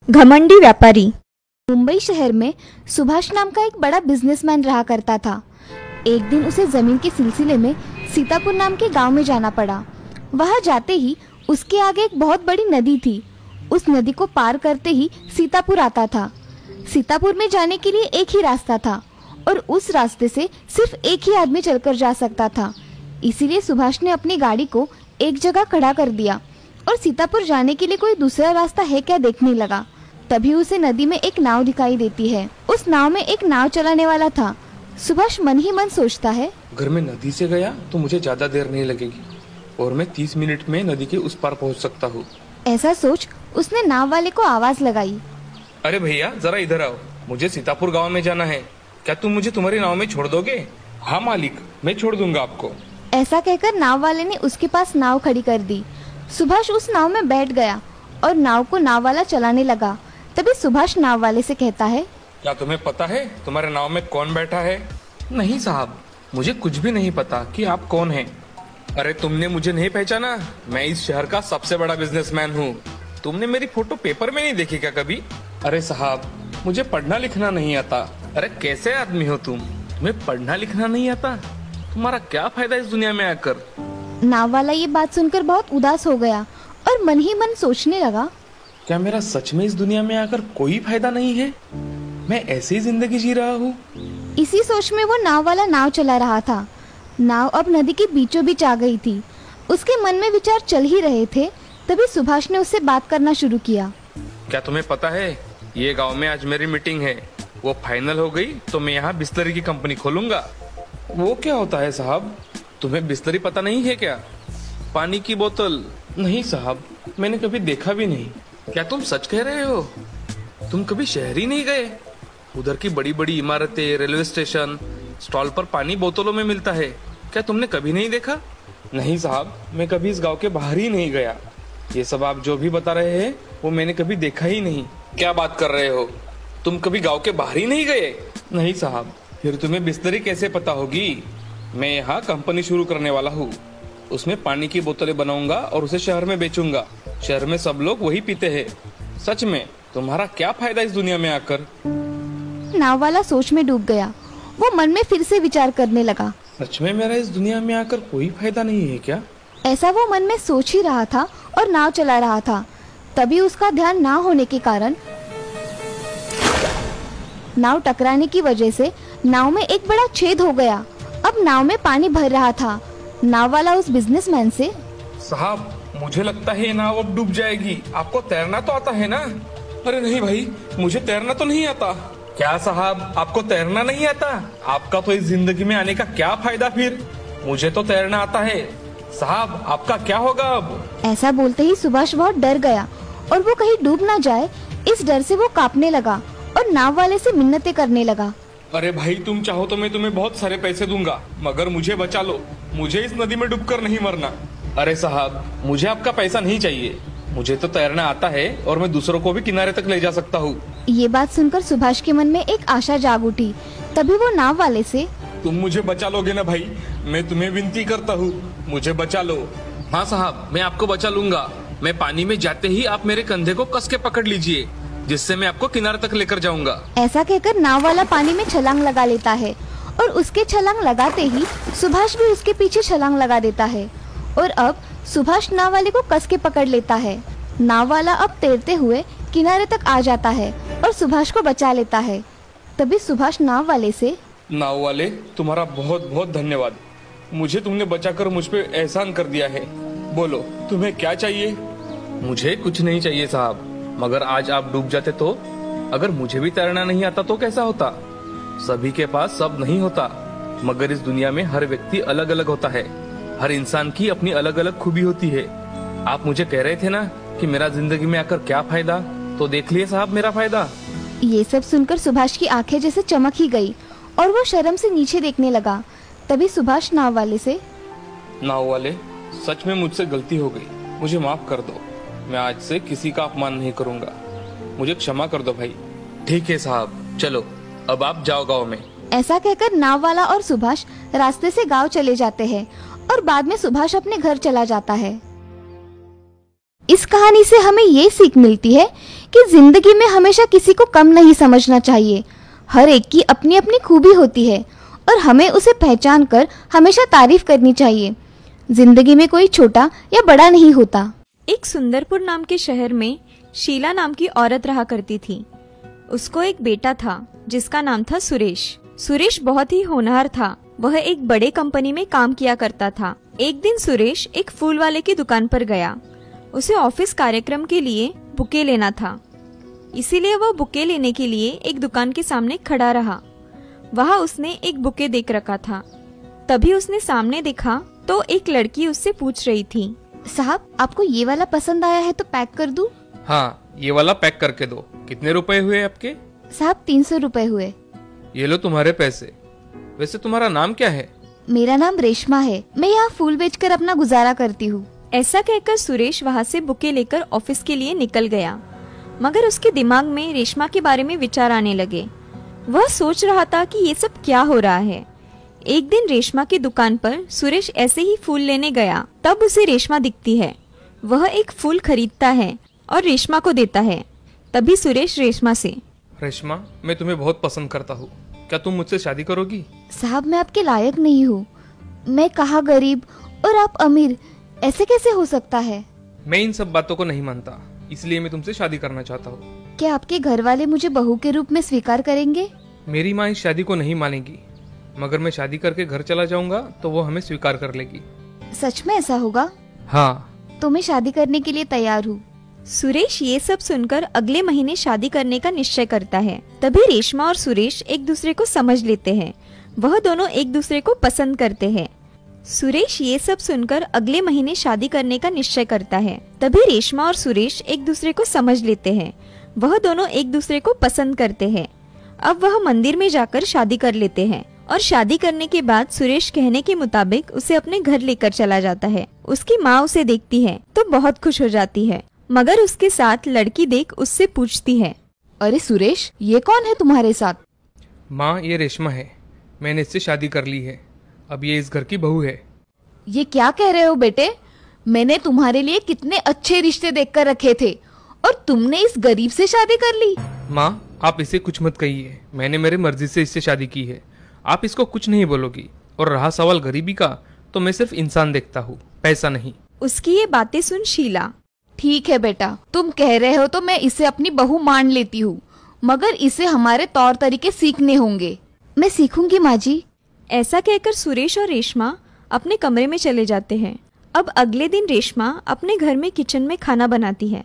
घमंडी व्यापारी। मुंबई शहर में सुभाष नाम का एक बड़ा बिजनेसमैन रहा करता था। एक दिन उसे जमीन के सिलसिले में सीतापुर नाम के गांव में जाना पड़ा। वहां जाते ही उसके आगे एक बहुत बड़ी नदी थी। उस नदी को पार करते ही सीतापुर आता था। सीतापुर में जाने के लिए एक ही रास्ता था और उस रास्ते से सिर्फ एक ही आदमी चलकर जा सकता था। इसीलिए सुभाष ने अपनी गाड़ी को एक जगह खड़ा कर दिया और सीतापुर जाने के लिए कोई दूसरा रास्ता है क्या देखने लगा। तभी उसे नदी में एक नाव दिखाई देती है। उस नाव में एक नाव चलाने वाला था। सुभाष मन ही मन सोचता है, अगर मैं नदी से गया तो मुझे ज्यादा देर नहीं लगेगी और मैं 30 मिनट में नदी के उस पार पहुंच सकता हूँ। ऐसा सोच उसने नाव वाले को आवाज लगाई, अरे भैया जरा इधर आओ, मुझे सीतापुर गांव में जाना है, क्या तुम मुझे तुम्हारी नाव में छोड़ दोगे? हाँ मालिक, मैं छोड़ दूंगा आपको। ऐसा कहकर नाव वाले ने उसके पास नाव खड़ी कर दी। सुभाष उस नाव में बैठ गया और नाव को नाव वाला चलाने लगा। तभी सुभाष नाव वाले से कहता है, क्या तुम्हें पता है तुम्हारे नाव में कौन बैठा है? नहीं साहब, मुझे कुछ भी नहीं पता कि आप कौन हैं। अरे तुमने मुझे नहीं पहचाना? मैं इस शहर का सबसे बड़ा बिजनेसमैन हूँ। तुमने मेरी फोटो पेपर में नहीं देखी क्या कभी? अरे साहब, मुझे पढ़ना लिखना नहीं आता। अरे कैसे आदमी हो तुम, तुम्हें पढ़ना लिखना नहीं आता? तुम्हारा क्या फायदा इस दुनिया में आकर? नाव वाला ये बात सुनकर बहुत उदास हो गया और मन ही मन सोचने लगा, क्या मेरा सच में इस दुनिया में आकर कोई फायदा नहीं है? मैं ऐसी जिंदगी जी रहा हूँ। इसी सोच में वो नाव वाला नाव चला रहा था। नाव अब नदी के बीचों बीच आ गई थी। उसके मन में विचार चल ही रहे थे। तभी सुभाष ने उससे बात करना शुरू किया। क्या तुम्हें पता है, ये गांव में आज मेरी मीटिंग है, वो फाइनल हो गई तो मैं यहाँ बिस्लरी की कंपनी खोलूंगा। वो क्या होता है साहब? तुम्हें बिस्लरी पता नहीं है क्या? पानी की बोतल? नहीं साहब, मैंने कभी देखा भी नहीं। क्या तुम सच कह रहे हो? तुम कभी शहर ही नहीं गए? उधर की बड़ी बड़ी इमारतें, रेलवे स्टेशन, स्टॉल पर पानी बोतलों में मिलता है, क्या तुमने कभी नहीं देखा? नहीं साहब, मैं कभी इस गांव के बाहर ही नहीं गया। ये सब आप जो भी बता रहे हैं वो मैंने कभी देखा ही नहीं। क्या बात कर रहे हो, तुम कभी गांव के बाहर ही नहीं गए? नहीं साहब, फिर तुम्हें बिस्लरी कैसे पता होगी? मैं यहाँ कंपनी शुरू करने वाला हूँ। उसमें पानी की बोतलें बनाऊंगा और उसे शहर में बेचूंगा। शहर में सब लोग वही पीते हैं। सच में तुम्हारा क्या फायदा इस दुनिया में आकर? नाव वाला सोच में डूब गया। वो मन में फिर से विचार करने लगा, सच में मेरा इस दुनिया में आकर कोई फायदा नहीं है क्या? ऐसा वो मन में सोच ही रहा था और नाव चला रहा था। तभी उसका ध्यान ना होने के कारण नाव टकराने की वजह से नाव में एक बड़ा छेद हो गया। अब नाव में पानी भर रहा था। नाव वाला उस बिजनेसमैन से, साहब मुझे लगता है ये नाव अब डूब जाएगी, आपको तैरना तो आता है ना? अरे नहीं भाई, मुझे तैरना तो नहीं आता। क्या साहब, आपको तैरना नहीं आता? आपका तो इस जिंदगी में आने का क्या फायदा फिर? मुझे तो तैरना आता है। साहब आपका क्या होगा अब? ऐसा बोलते ही सुभाष बहुत डर गया और वो कहीं डूब ना जाए इस डर से वो कांपने लगा और नाव वाले से मिन्नतें करने लगा। अरे भाई, तुम चाहो तो मैं तुम्हें बहुत सारे पैसे दूंगा, मगर मुझे बचा लो, मुझे इस नदी में डूबकर नहीं मरना। अरे साहब, मुझे आपका पैसा नहीं चाहिए, मुझे तो तैरना आता है और मैं दूसरों को भी किनारे तक ले जा सकता हूँ। ये बात सुनकर सुभाष के मन में एक आशा जाग उठी। तभी वो नाव वाले से, तुम मुझे बचा लोगे ना भाई? मैं तुम्हें विनती करता हूँ, मुझे बचा लो। हाँ साहब, मैं आपको बचा लूंगा। मैं पानी में जाते ही आप मेरे कंधे को कस के पकड़ लीजिए, जिससे मैं आपको किनारे तक लेकर जाऊंगा। ऐसा कहकर नाव वाला पानी में छलांग लगा लेता है और उसके छलांग लगाते ही सुभाष भी उसके पीछे छलांग लगा देता है और अब सुभाष नाव वाले को कस के पकड़ लेता है। नाव वाला अब तैरते हुए किनारे तक आ जाता है और सुभाष को बचा लेता है। तभी सुभाष नाव वाले से, नाव वाले, तुम्हारा बहुत बहुत धन्यवाद। मुझे तुमने बचाकर मुझ पे एहसान कर दिया है। बोलो तुम्हें क्या चाहिए? मुझे कुछ नहीं चाहिए साहब, मगर आज आप डूब जाते तो? अगर मुझे भी तैरना नहीं आता तो कैसा होता? सभी के पास सब नहीं होता, मगर इस दुनिया में हर व्यक्ति अलग अलग होता है। हर इंसान की अपनी अलग अलग खूबी होती है। आप मुझे कह रहे थे ना कि मेरा जिंदगी में आकर क्या फायदा, तो देख लिए साहब मेरा फायदा। ये सब सुनकर सुभाष की आंखें जैसे चमक ही गई और वो शर्म से नीचे देखने लगा। तभी सुभाष नाव वाले से, नाव वाले, सच में मुझसे गलती हो गई, मुझे माफ कर दो। मैं आज से किसी का अपमान नहीं करूंगा, मुझे क्षमा कर दो भाई। ठीक है साहब, चलो अब आप जाओ गाँव में। ऐसा कहकर नाव वाला और सुभाष रास्ते से गांव चले जाते हैं और बाद में सुभाष अपने घर चला जाता है। इस कहानी से हमें ये सीख मिलती है कि जिंदगी में हमेशा किसी को कम नहीं समझना चाहिए। हर एक की अपनी अपनी खूबी होती है और हमें उसे पहचान कर हमेशा तारीफ करनी चाहिए। जिंदगी में कोई छोटा या बड़ा नहीं होता। एक सुंदरपुर नाम के शहर में शीला नाम की औरत रहा करती थी। उसको एक बेटा था जिसका नाम था सुरेश। सुरेश बहुत ही होनहार था। वह एक बड़े कंपनी में काम किया करता था। एक दिन सुरेश एक फूल वाले की दुकान पर गया। उसे ऑफिस कार्यक्रम के लिए बुके लेना था, इसीलिए वह बुके लेने के लिए एक दुकान के सामने खड़ा रहा। वहाँ उसने एक बुके देख रखा था। तभी उसने सामने देखा तो एक लड़की उससे पूछ रही थी, साहब आपको ये वाला पसंद आया है तो पैक कर दूं? हाँ, ये वाला पैक करके दो। कितने रुपए हुए आपके? साहब 300 रुपए हुए। ये लो तुम्हारे पैसे। वैसे तुम्हारा नाम क्या है? मेरा नाम रेशमा है। मैं यहाँ फूल बेचकर अपना गुजारा करती हूँ। ऐसा कहकर सुरेश वहाँ से बुके लेकर ऑफिस के लिए निकल गया। मगर उसके दिमाग में रेशमा के बारे में विचार आने लगे। वह सोच रहा था कि ये सब क्या हो रहा है। एक दिन रेशमा की दुकान पर सुरेश ऐसे ही फूल लेने गया। तब उसे रेशमा दिखती है। वह एक फूल खरीदता है और रेशमा को देता है। तभी सुरेश रेशमा से, रेशमा, मैं तुम्हें बहुत पसंद करता हूँ। क्या तुम मुझसे शादी करोगी? साहब मैं आपके लायक नहीं हूँ। मैं कहाँ गरीब और आप अमीर, ऐसे कैसे हो सकता है? मैं इन सब बातों को नहीं मानता, इसलिए मैं तुमसे शादी करना चाहता हूँ। क्या आपके घर वाले मुझे बहू के रूप में स्वीकार करेंगे? मेरी माँ इस शादी को नहीं मानेगी, मगर मैं शादी करके घर चला जाऊंगा तो वो हमें स्वीकार कर लेगी। सच में ऐसा होगा? हाँ। तो मैं शादी करने के लिए तैयार हूँ। सुरेश ये सब सुनकर अगले महीने शादी करने का निश्चय करता है। तभी रेशमा और सुरेश एक दूसरे को समझ लेते हैं। वह दोनों एक दूसरे को पसंद करते हैं। सुरेश ये सब सुनकर अगले महीने शादी करने का निश्चय करता है। तभी रेशमा और सुरेश एक दूसरे को समझ लेते हैं। वह दोनों एक दूसरे को पसंद करते हैं। अब वह मंदिर में जाकर शादी कर लेते हैं और शादी करने के बाद सुरेश कहने के मुताबिक उसे अपने घर लेकर चला जाता है। उसकी माँ उसे देखती है तो बहुत खुश हो जाती है, मगर उसके साथ लड़की देख उससे पूछती है, अरे सुरेश, ये कौन है तुम्हारे साथ? माँ, ये रेशमा है। मैंने इससे शादी कर ली है। अब ये इस घर की बहू है। ये क्या कह रहे हो बेटे? मैंने तुम्हारे लिए कितने अच्छे रिश्ते देखकर रखे थे और तुमने इस गरीब से शादी कर ली। माँ, आप इसे कुछ मत कहिए। मैंने मेरी मर्जी से इससे शादी की है। आप इसको कुछ नहीं बोलोगी। और रहा सवाल गरीबी का, तो मैं सिर्फ इंसान देखता हूँ, पैसा नहीं। उसकी ये बातें सुन शीला, ठीक है बेटा, तुम कह रहे हो तो मैं इसे अपनी बहू मान लेती हूँ, मगर इसे हमारे तौर तरीके सीखने होंगे। मैं सीखूंगी माँ जी। ऐसा कहकर सुरेश और रेशमा अपने कमरे में चले जाते हैं। अब अगले दिन रेशमा अपने घर में किचन में खाना बनाती है।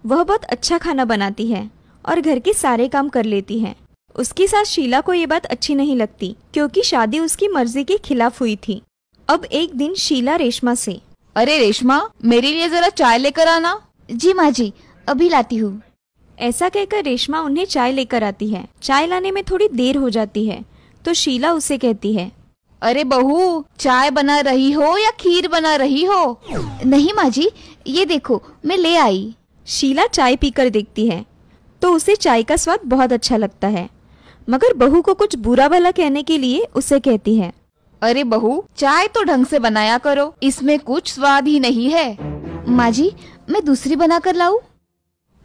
वह बहुत अच्छा खाना बनाती है और घर के सारे काम कर लेती है। उसकी सास शीला को ये बात अच्छी नहीं लगती, क्योंकि शादी उसकी मर्जी के खिलाफ हुई थी। अब एक दिन शीला रेशमा से, अरे रेशमा, मेरे लिए जरा चाय लेकर आना। जी माँ जी, अभी लाती हूँ। ऐसा कहकर रेशमा उन्हें चाय लेकर आती है। चाय लाने में थोड़ी देर हो जाती है तो शीला उसे कहती है, अरे बहू, चाय बना रही हो या खीर बना रही हो? नहीं माँ जी, ये देखो मैं ले आई। शीला चाय पीकर देखती है तो उसे चाय का स्वाद बहुत अच्छा लगता है, मगर बहू को कुछ बुरा भला कहने के लिए उसे कहती है, अरे बहू, चाय तो ढंग से बनाया करो, इसमें कुछ स्वाद ही नहीं है। माँ जी, मैं दूसरी बना कर लाऊं?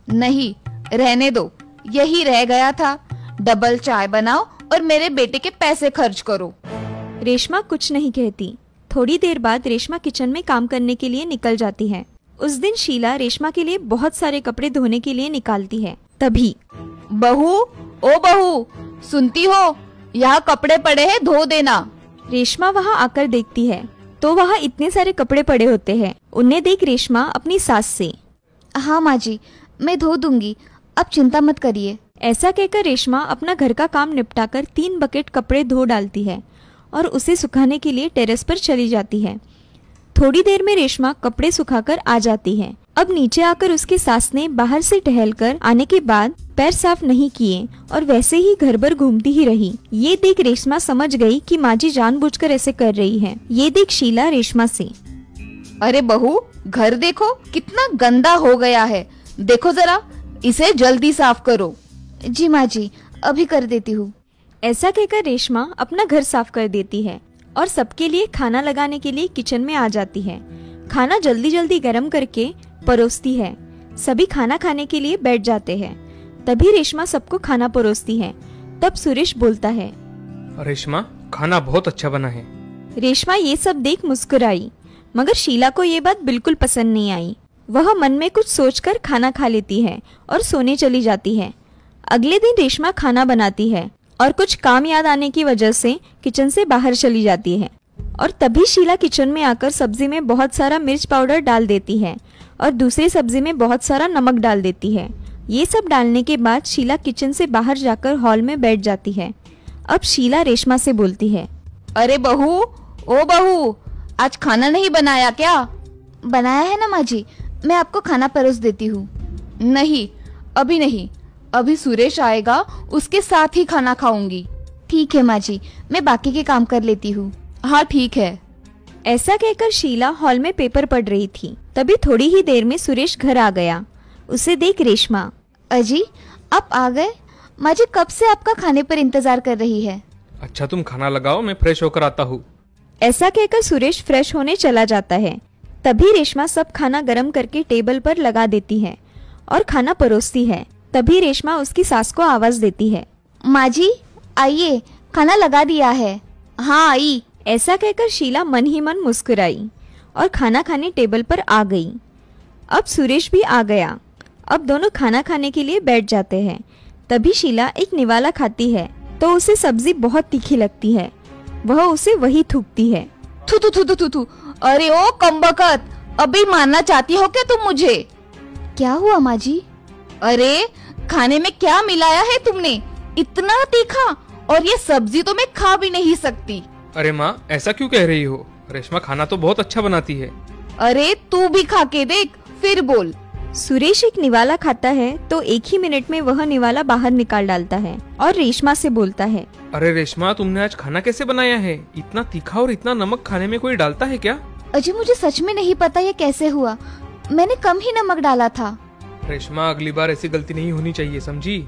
नहीं, रहने दो, यही रह गया था। डबल चाय बनाओ और मेरे बेटे के पैसे खर्च करो। रेशमा कुछ नहीं कहती। थोड़ी देर बाद रेशमा किचन में काम करने के लिए निकल जाती है। उस दिन शीला रेशमा के लिए बहुत सारे कपड़े धोने के लिए निकालती है। तभी, बहू, ओ बहू, सुनती हो? यहाँ कपड़े पड़े हैं, धो देना। रेशमा वहाँ आकर देखती है तो वहाँ इतने सारे कपड़े पड़े होते हैं। उन्हें देख रेशमा अपनी सास से, हाँ माँ जी, मैं धो दूंगी, अब चिंता मत करिए। ऐसा कहकर रेशमा अपना घर का काम निपटाकर 3 बकेट कपड़े धो डालती है और उसे सुखाने के लिए टेरेस पर चली जाती है। थोड़ी देर में रेशमा कपड़े सुखाकर आ जाती है। अब नीचे आकर उसकी सास ने बाहर से टहलकर आने के बाद पैर साफ नहीं किए और वैसे ही घर भर घूमती ही रही। ये देख रेशमा समझ गई कि माँ जी जानबूझकर ऐसे कर रही है। ये देख शीला रेशमा से, अरे बहू, घर देखो कितना गंदा हो गया है, देखो जरा, इसे जल्दी साफ करो। जी माँ जी, अभी कर देती हूँ। ऐसा कहकर रेशमा अपना घर साफ कर देती है और सबके लिए खाना लगाने के लिए किचन में आ जाती है। खाना जल्दी जल्दी गर्म करके परोसती है। सभी खाना खाने के लिए बैठ जाते हैं। तभी रेशमा सबको खाना परोसती है। तब सुरेश बोलता है, रेशमा, खाना बहुत अच्छा बना है। रेशमा ये सब देख मुस्कुराई, मगर शीला को ये बात बिल्कुल पसंद नहीं आई। वह मन में कुछ सोचकर खाना खा लेती है और सोने चली जाती है। अगले दिन रेशमा खाना बनाती है और कुछ काम याद आने की वजह से किचन से बाहर चली जाती है। और तभी शीला किचन में आकर सब्जी में बहुत सारा मिर्च पाउडर डाल देती है और दूसरी सब्जी में बहुत सारा नमक डाल देती है। ये सब डालने के बाद शीला किचन से बाहर जाकर हॉल में बैठ जाती है। अब शीला रेशमा से बोलती है, अरे बहू, ओ बहू, आज खाना नहीं बनाया क्या? बनाया है ना माँ जी, मैं आपको खाना परोस देती हूँ। नहीं, अभी नहीं, अभी सुरेश आएगा, उसके साथ ही खाना खाऊंगी। ठीक है माँ जी, मैं बाकी के काम कर लेती हूँ। हाँ ठीक है। ऐसा कहकर शीला हॉल में पेपर पढ़ रही थी। तभी थोड़ी ही देर में सुरेश घर आ गया। उसे देख रेशमा, अजी आप आ गए? माँ जी कब से आपका खाने पर इंतजार कर रही है। अच्छा तुम खाना लगाओ, मैं फ्रेश होकर आता हूँ। ऐसा कहकर सुरेश फ्रेश होने चला जाता है। तभी रेशमा सब खाना गरम करके टेबल पर लगा देती है और खाना परोसती है। तभी रेशमा उसकी सास को आवाज देती है, माँ जी आइए, खाना लगा दिया है। हाँ आई। ऐसा कहकर शीला मन ही मन मुस्कुराई और खाना खाने टेबल पर आ गई। अब सुरेश भी आ गया। अब दोनों खाना खाने के लिए बैठ जाते हैं। तभी शीला एक निवाला खाती है तो उसे सब्जी बहुत तीखी लगती है। वह उसे वही थूकती है। थू थू थू थू थू थू। अरे ओ कमबख्त, अभी मारना चाहती हो क्या तुम मुझे? क्या हुआ माँ जी? अरे खाने में क्या मिलाया है तुमने? इतना तीखा, और ये सब्जी तो मैं खा भी नहीं सकती। अरे माँ, ऐसा क्यों कह रही हो? रेशमा खाना तो बहुत अच्छा बनाती है। अरे तू भी खा के देख, फिर बोल। सुरेश एक निवाला खाता है तो एक ही मिनट में वह निवाला बाहर निकाल डालता है और रेशमा से बोलता है, अरे रेशमा, तुमने आज खाना कैसे बनाया है? इतना तीखा और इतना नमक खाने में कोई डालता है क्या? अजी मुझे सच में नहीं पता ये कैसे हुआ, मैंने कम ही नमक डाला था। रेशमा, अगली बार ऐसी गलती नहीं होनी चाहिए, समझी?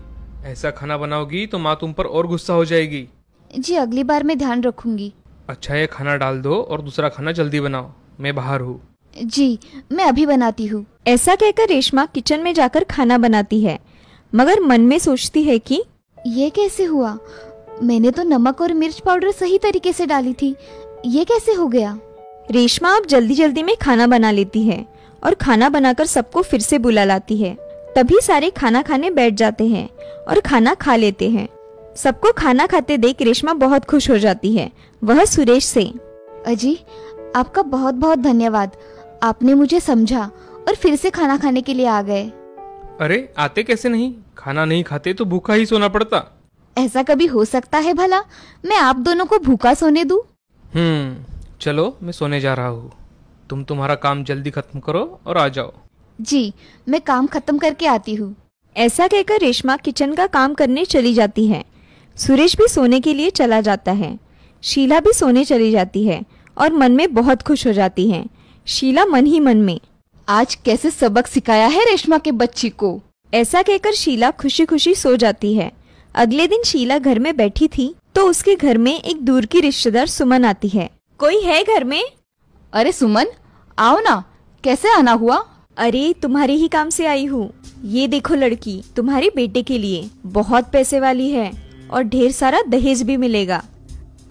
ऐसा खाना बनाओगी तो माँ तुम पर और गुस्सा हो जाएगी। जी अगली बार मैं ध्यान रखूंगी। अच्छा, ये खाना डाल दो और दूसरा खाना जल्दी बनाओ, मैं बाहर हूँ। जी मैं अभी बनाती हूँ। ऐसा कहकर रेशमा किचन में जाकर खाना बनाती है, मगर मन में सोचती है कि ये कैसे हुआ? मैंने तो नमक और मिर्च पाउडर सही तरीके से डाली थी, ये कैसे हो गया? रेशमा अब जल्दी जल्दी में खाना बना लेती है और खाना बनाकर सबको फिर से बुला लाती है। तभी सारे खाना खाने बैठ जाते हैं और खाना खा लेते हैं। सबको खाना खाते देख रेशमा बहुत खुश हो जाती है। वह सुरेश से, अजी आपका बहुत बहुत धन्यवाद, आपने मुझे समझा और फिर से खाना खाने के लिए आ गए। अरे आते कैसे नहीं? खाना नहीं खाते तो भूखा ही सोना पड़ता। ऐसा कभी हो सकता है भला? मैं आप दोनों को भूखा सोने दूं? चलो मैं सोने जा रहा हूँ। तुम तुम्हारा काम जल्दी खत्म करो और आ जाओ। जी मैं काम खत्म करके आती हूँ। ऐसा कहकर रेशमा किचन का काम करने चली जाती है। सुरेश भी सोने के लिए चला जाता है। शीला भी सोने चली जाती है और मन में बहुत खुश हो जाती है। शीला मन ही मन में, आज कैसे सबक सिखाया है रेशमा के बच्ची को। ऐसा कहकर शीला खुशी खुशी सो जाती है। अगले दिन शीला घर में बैठी थी तो उसके घर में एक दूर की रिश्तेदार सुमन आती है। कोई है घर में? अरे सुमन आओ ना, कैसे आना हुआ? अरे तुम्हारे ही काम से आई हूँ। ये देखो लड़की, तुम्हारे बेटे के लिए बहुत पैसे वाली है और ढेर सारा दहेज भी मिलेगा।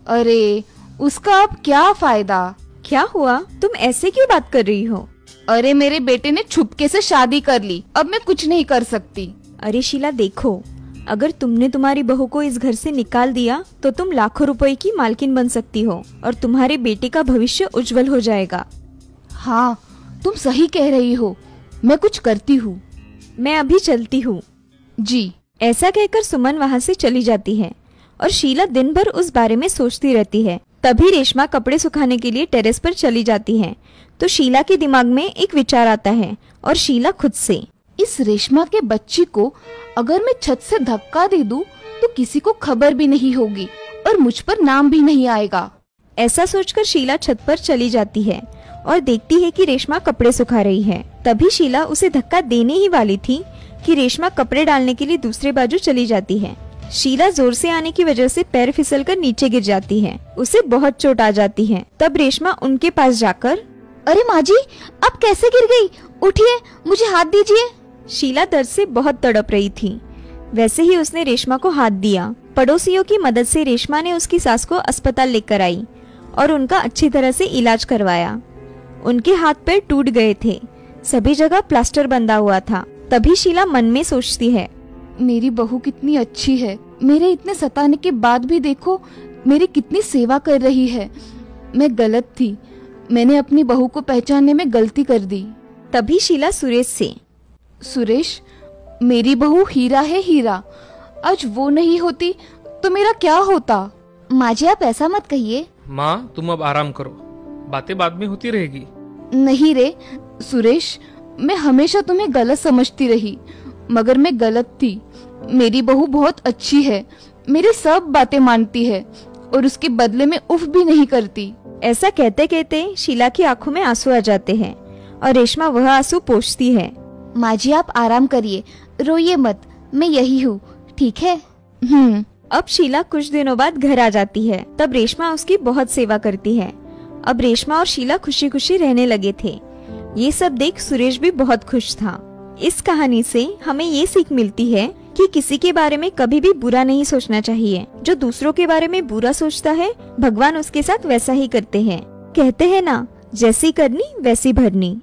अरे उसका अब क्या फायदा? क्या हुआ, तुम ऐसे क्यों बात कर रही हो? अरे मेरे बेटे ने छुपके से शादी कर ली, अब मैं कुछ नहीं कर सकती। अरे शीला देखो, अगर तुमने तुम्हारी बहू को इस घर से निकाल दिया तो तुम लाखों रुपए की मालकिन बन सकती हो और तुम्हारे बेटे का भविष्य उज्जवल हो जाएगा। हाँ तुम सही कह रही हो, मैं कुछ करती हूँ। मैं अभी चलती हूँ। जी। ऐसा कहकर सुमन वहाँ से चली जाती है और शीला दिन भर उस बारे में सोचती रहती है। तभी रेशमा कपड़े सुखाने के लिए टेरेस पर चली जाती है तो शीला के दिमाग में एक विचार आता है और शीला खुद से, इस रेशमा के बच्ची को अगर मैं छत से धक्का दे दूं तो किसी को खबर भी नहीं होगी और मुझ पर नाम भी नहीं आएगा। ऐसा सोचकर शीला छत पर चली जाती है और देखती है कि रेशमा कपड़े सुखा रही है। तभी शीला उसे धक्का देने ही वाली थी कि रेशमा कपड़े डालने के लिए दूसरे बाजू चली जाती है। शीला जोर से आने की वजह से पैर फिसलकर नीचे गिर जाती है। उसे बहुत चोट आ जाती है। तब रेशमा उनके पास जाकर, अरे माँ जी, आप कैसे गिर गई? उठिए, मुझे हाथ दीजिए। शीला दर्द से बहुत तड़प रही थी। वैसे ही उसने रेशमा को हाथ दिया। पड़ोसियों की मदद से रेशमा ने उसकी सास को अस्पताल लेकर आई और उनका अच्छी तरह से इलाज करवाया। उनके हाथ पैर टूट गए थे, सभी जगह प्लास्टर बंधा हुआ था। तभी शीला मन में सोचती है, मेरी बहू कितनी अच्छी है, मेरे इतने सताने के बाद भी देखो मेरी कितनी सेवा कर रही है। मैं गलत थी, मैंने अपनी बहू को पहचानने में गलती कर दी। तभी शीला सुरेश से, सुरेश, मेरी बहू हीरा है, हीरा। आज वो नहीं होती तो मेरा क्या होता? माँ जी, आप ऐसा मत कहिए। माँ, तुम अब आराम करो, बातें बाद में होती रहेगी। नहीं रे सुरेश, मैं हमेशा तुम्हें गलत समझती रही, मगर मैं गलत थी। मेरी बहू बहुत अच्छी है, मेरी सब बातें मानती है और उसके बदले में उफ भी नहीं करती। ऐसा कहते कहते शीला की आंखों में आंसू आ जाते हैं और रेशमा वह आंसू पोंछती है। माँ जी, आप आराम करिए, रोइए मत, मैं यही हूँ, ठीक है? अब शीला कुछ दिनों बाद घर आ जाती है। तब रेशमा उसकी बहुत सेवा करती है। अब रेशमा और शीला खुशी खुशी रहने लगे थे। ये सब देख सुरेश भी बहुत खुश था। इस कहानी से हमें ये सीख मिलती है कि किसी के बारे में कभी भी बुरा नहीं सोचना चाहिए। जो दूसरों के बारे में बुरा सोचता है, भगवान उसके साथ वैसा ही करते हैं। कहते हैं ना, जैसी करनी वैसी भरनी।